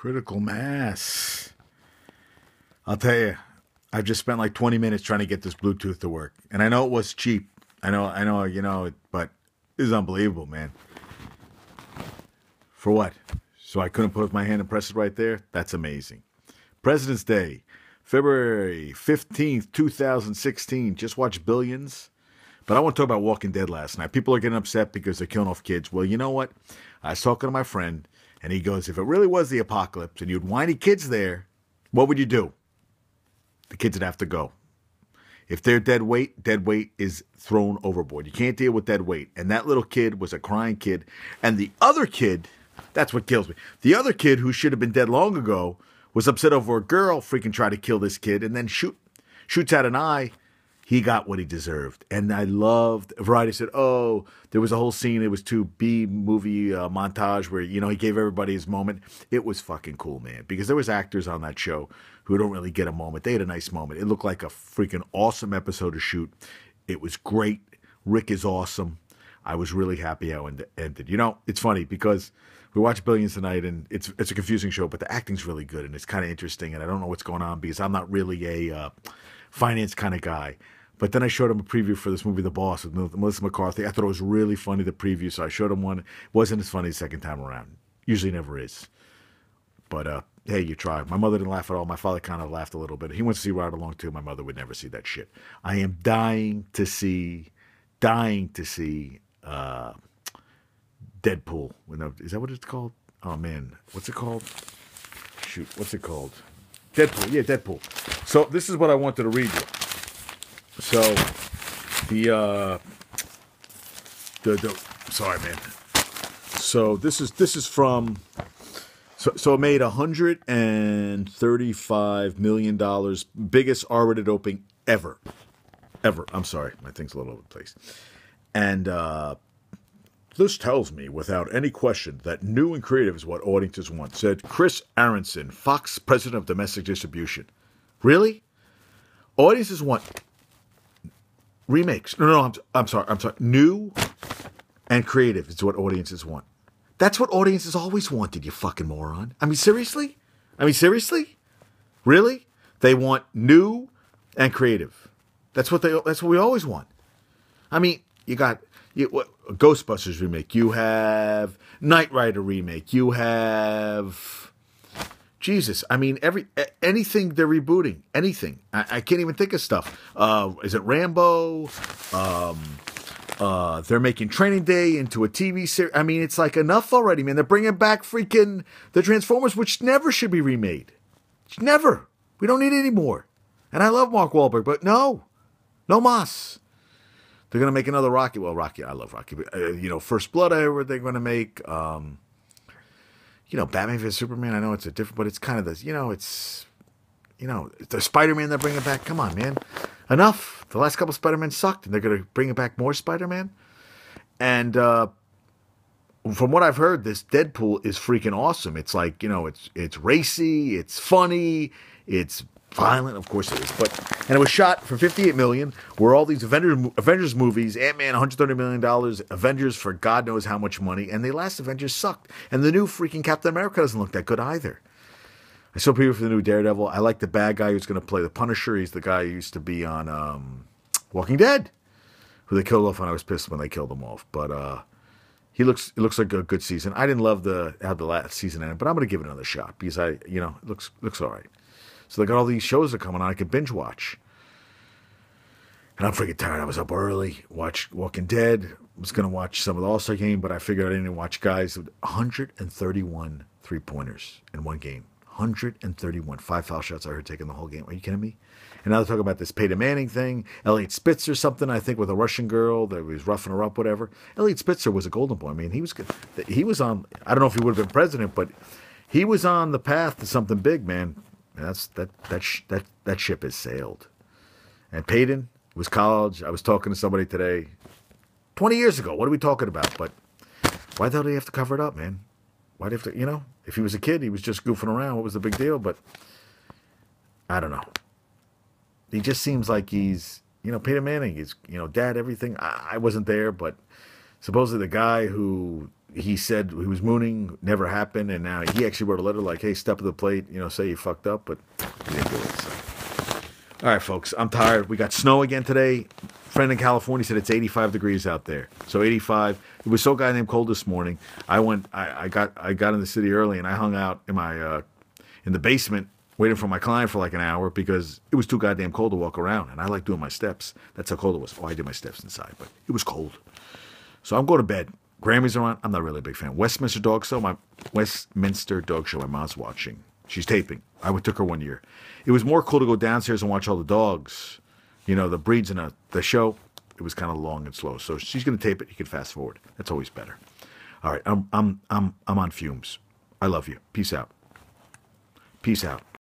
Critical mass. I'll tell you, I've just spent like 20 minutes trying to get this Bluetooth to work. And I know it was cheap. I know, but this is unbelievable, man. For what? So I couldn't put my hand and press it right there? That's amazing. President's Day, February 15th, 2016. Just watched Billions. But I want to talk about Walking Dead last night. People are getting upset because they're killing off kids. Well, you know what? I was talking to my friend, and he goes, if it really was the apocalypse and you had whiny kids there, what would you do? The kids would have to go. If they're dead weight is thrown overboard. You can't deal with dead weight. And that little kid was a crying kid. And the other kid, that's what kills me. The other kid who should have been dead long ago was upset over a girl freaking tried to kill this kid and then shoots out an eye. He got what he deserved. And I loved, Variety said, oh, there was a whole scene, it was two B-movie montage where, he gave everybody his moment. It was fucking cool, man, because there was actors on that show who don't really get a moment. They had a nice moment. It looked like a freaking awesome episode to shoot. It was great. Rick is awesome. I was really happy how it ended. It's funny because we watched Billions tonight, and it's a confusing show, but the acting's really good, and it's kind of interesting, and I don't know what's going on because I'm not really a finance kind of guy. But then I showed him a preview for this movie, The Boss, with Melissa McCarthy. I thought it was really funny, the preview, so I showed him one. It wasn't as funny the second time around. Usually never is. But, hey, you try. My mother didn't laugh at all. My father kind of laughed a little bit. He went to see Ride Along, too. My mother would never see that shit. I am dying to see Deadpool. Is that what it's called? Oh, man. What's it called? Shoot, what's it called? Deadpool. Yeah, Deadpool. So this is what I wanted to read you. So, sorry, man. So this is from. So it made $135 million, biggest R-rated opening ever. I'm sorry, my thing's a little over the place. And this tells me, without any question, that new and creative is what audiences want, said Chris Aronson, Fox president of domestic distribution. Really? Audiences want remakes. No, I'm sorry. New and creative is what audiences want. That's what audiences always wanted, you fucking moron. I mean, seriously? Really? They want new and creative. That's what we always want. I mean, you got Ghostbusters remake. You have Knight Rider remake. You have Jesus. I mean, anything they're rebooting. Anything. I can't even think of stuff. Is it Rambo? They're making Training Day into a TV series. I mean, it's like enough already, man. They're bringing back freaking the Transformers, which never should be remade. Never. We don't need it anymore. And I love Mark Wahlberg, but no mas. They're going to make another Rocky. Well, Rocky, I love Rocky. But, First Blood, I heard they're going to make. Batman vs. Superman, I know it's a different, but it's kind of this, the Spider-Man they're bringing back. Come on, man. Enough. The last couple of Spider-Man sucked, and they're going to bring back more Spider-Man. And from what I've heard, this Deadpool is freaking awesome. It's like, it's racy, it's funny, it's violent, of course it is. And it was shot for $58 million, where all these Avengers movies, Ant-Man, $130 million, Avengers for God knows how much money, and the last Avengers sucked. And the new freaking Captain America doesn't look that good either. I saw people for the new Daredevil. I like the bad guy who's going to play the Punisher. He's the guy who used to be on Walking Dead, who they killed off, and I was pissed when they killed him off. But it looks like a good season. I didn't love how the last season ended, but I'm going to give it another shot because it looks all right. So they got all these shows that are coming on. I could binge watch. And I'm freaking tired. I was up early, watched Walking Dead. Was going to watch some of the All-Star game, but I figured I didn't watch guys with 131 three-pointers in one game. 131. 5 foul shots I heard taking the whole game. Are you kidding me? And now they're talking about this Peyton Manning thing. Elliot Spitzer something, I think, with a Russian girl that was roughing her up, whatever. Elliot Spitzer was a golden boy. I mean, he was good. He was on, I don't know if he would have been president, but he was on the path to something big, man. That ship has sailed. And Peyton was college. I was talking to somebody today, 20 years ago. What are we talking about? But why the hell do you have to cover it up, man? Why do you have to, if he was a kid, he was just goofing around. What was the big deal? But I don't know. He just seems like he's, Peyton Manning is, dad, everything. I wasn't there, but supposedly the guy who he said he was mooning, never happened, and now he actually wrote a letter like, hey, step to the plate, say you fucked up, but he didn't do it. So. All right, folks, I'm tired. We got snow again today. Friend in California said it's 85 degrees out there. So 85. It was so goddamn cold this morning. I got in the city early and I hung out in my in the basement waiting for my client for like an hour because it was too goddamn cold to walk around. And I like doing my steps. That's how cold it was. Oh, I did my steps inside, but it was cold. So I'm going to bed. Grammys are on. I'm not really a big fan. Westminster Dog Show, my mom's watching. She's taping. I took her one year. It was more cool to go downstairs and watch all the dogs. The breeds in the show. It was kind of long and slow. So she's going to tape it. You can fast forward. That's always better. All right. I'm on fumes. I love you. Peace out. Peace out.